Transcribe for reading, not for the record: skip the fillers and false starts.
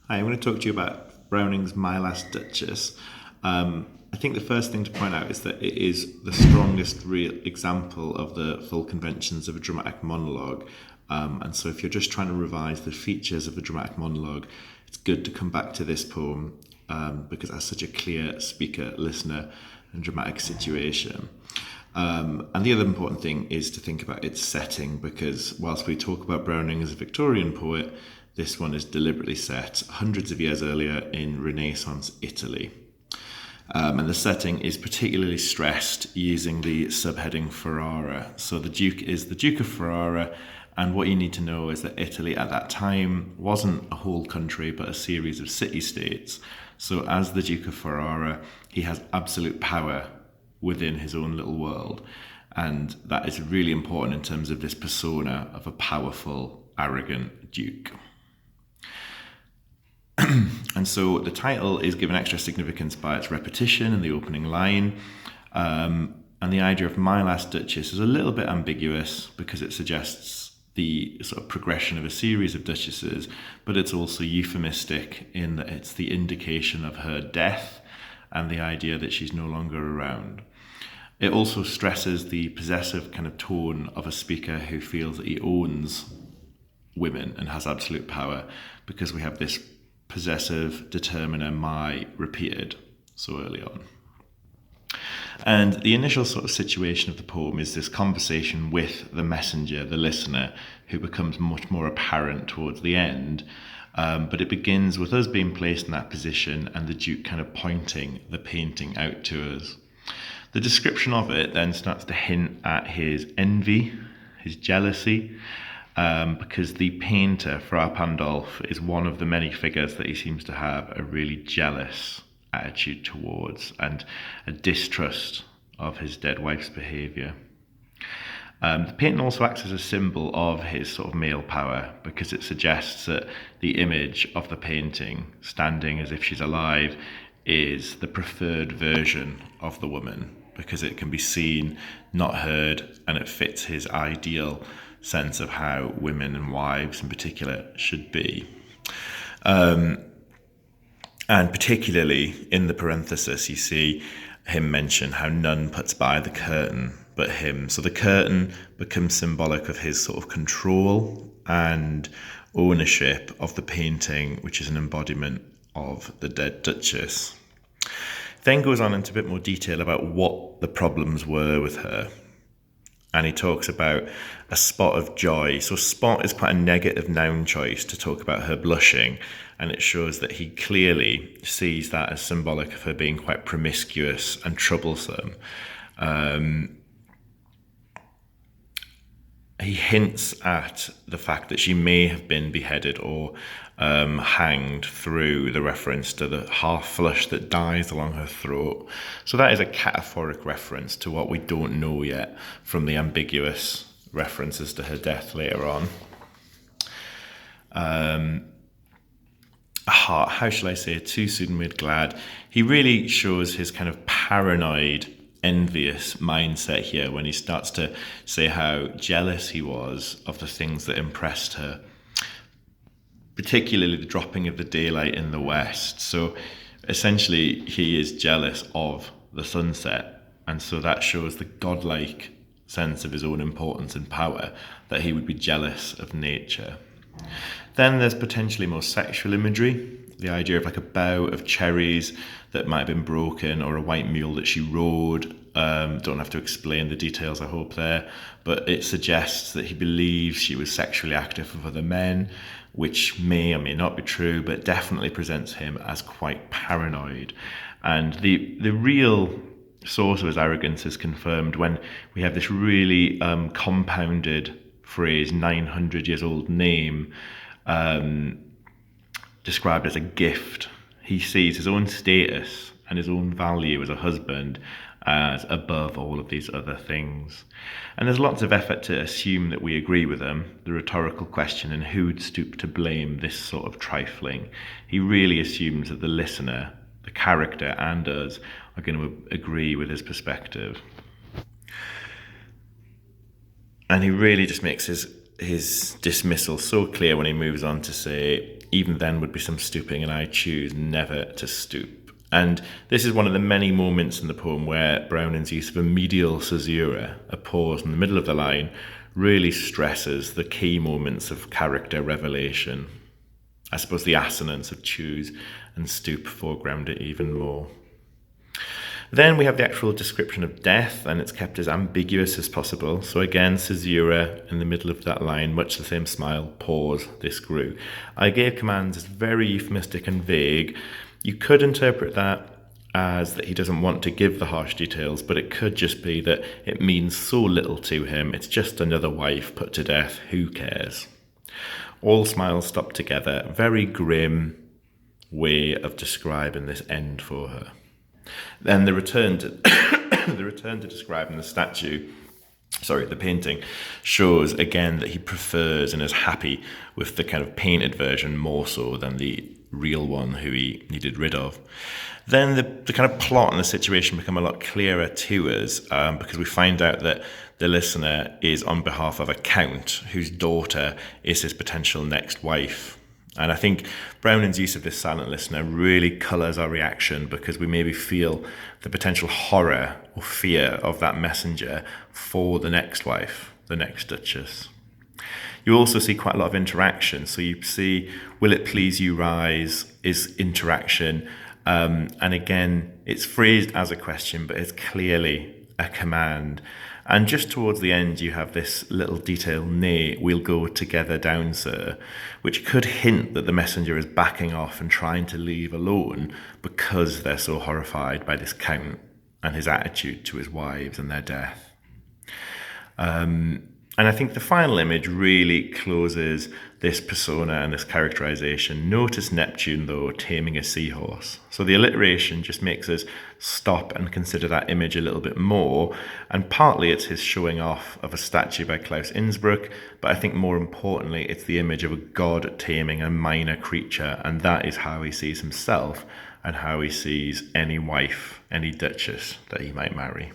Hi, I'm going to talk to you about Browning's My Last Duchess. I think the first thing to point out is that it is the strongest real example of the full conventions of a dramatic monologue. And so if you're just trying to revise the features of a dramatic monologue, it's good to come back to this poem because it has such a clear speaker, listener, and dramatic situation. And the other important thing is to think about its setting, because whilst we talk about Browning as a Victorian poet, this one is deliberately set hundreds of years earlier in Renaissance Italy. And the setting is particularly stressed using the subheading Ferrara. So the Duke is the Duke of Ferrara, and what you need to know is that Italy at that time wasn't a whole country, but a series of city-states. So as the Duke of Ferrara, he has absolute power within his own little world. And that is really important in terms of this persona of a powerful, arrogant duke. And so the title is given extra significance by its repetition in the opening line. And the idea of My Last Duchess is a little bit ambiguous because it suggests the sort of progression of a series of duchesses, but it's also euphemistic in that it's the indication of her death and the idea that she's no longer around. It also stresses the possessive kind of tone of a speaker who feels that he owns women and has absolute power, because we have this possessive determiner my repeated so early on. And the initial sort of situation of the poem is this conversation with the messenger, the listener, who becomes much more apparent towards the end. But it begins with us being placed in that position and the Duke kind of pointing the painting out to us. The description of it then starts to hint at his envy, his jealousy, because the painter, Fra Pandolf, is one of the many figures that he seems to have a really jealous attitude towards and a distrust of his dead wife's behaviour. The painting also acts as a symbol of his sort of male power, because it suggests that the image of the painting, standing as if she's alive, is the preferred version of the woman, because it can be seen, not heard, and it fits his ideal sense of how women and wives in particular should be. And particularly in the parenthesis, you see him mention how none puts by the curtain but him. So the curtain becomes symbolic of his sort of control and ownership of the painting, which is an embodiment of the dead Duchess. Then goes on into a bit more detail about what the problems were with her. And he talks about a spot of joy. So spot is quite a negative noun choice to talk about her blushing. And it shows that he clearly sees that as symbolic of her being quite promiscuous and troublesome. He hints at the fact that she may have been beheaded or hanged through the reference to the half flush that dies along her throat. So that is a cataphoric reference to what we don't know yet from the ambiguous references to her death later on. A heart, how shall I say, too soon made glad. He really shows his kind of paranoid, envious mindset here when he starts to say how jealous he was of the things that impressed her, particularly the dropping of the daylight in the west. So essentially he is jealous of the sunset, and so that shows the godlike sense of his own importance and power, that he would be jealous of nature. Then there's potentially more sexual imagery, the idea of like a bough of cherries that might have been broken, or a white mule that she rode. Don't have to explain the details, I hope, there, but it suggests that he believes she was sexually active with other men, which may or may not be true, but definitely presents him as quite paranoid. And the real source of his arrogance is confirmed when we have this really compounded phrase, 900 years old name, described as a gift. He sees his own status and his own value as a husband as above all of these other things. And there's lots of effort to assume that we agree with him, the rhetorical question, and who would stoop to blame this sort of trifling. He really assumes that the listener, the character, and us are going to agree with his perspective. And he really just makes his dismissal so clear when he moves on to say, even then would be some stooping, and I choose never to stoop. And this is one of the many moments in the poem where Browning's use of a medial caesura, a pause in the middle of the line, really stresses the key moments of character revelation. I suppose the assonance of choose and stoop foreground it even more. Then we have the actual description of death, and it's kept as ambiguous as possible. So again, caesura in the middle of that line, much the same smile, pause, this grew. I gave commands as very euphemistic and vague. You could interpret that as that he doesn't want to give the harsh details, but it could just be that it means so little to him. It's just another wife put to death. Who cares? All smiles stop together. Very grim way of describing this end for her. Then the return to describing the painting, shows again that he prefers and is happy with the kind of painted version more so than the real one who he needed rid of. Then the kind of plot and the situation become a lot clearer to us because we find out that the listener is on behalf of a count whose daughter is his potential next wife. And I think Browning's use of this silent listener really colours our reaction because we maybe feel the potential horror or fear of that messenger for the next wife, the next Duchess. You also see quite a lot of interaction. So you see, will it please you rise is interaction. And again, it's phrased as a question, but it's clearly a command. And just towards the end, you have this little detail, nay, we'll go together down, sir, which could hint that the messenger is backing off and trying to leave alone because they're so horrified by this count and his attitude to his wives and their death. And I think the final image really closes this persona and this characterization. Notice Neptune, though, taming a seahorse. So the alliteration just makes us stop and consider that image a little bit more. And partly it's his showing off of a statue by Klaus Innsbruck, but I think more importantly, it's the image of a god taming a minor creature. And that is how he sees himself and how he sees any wife, any duchess that he might marry.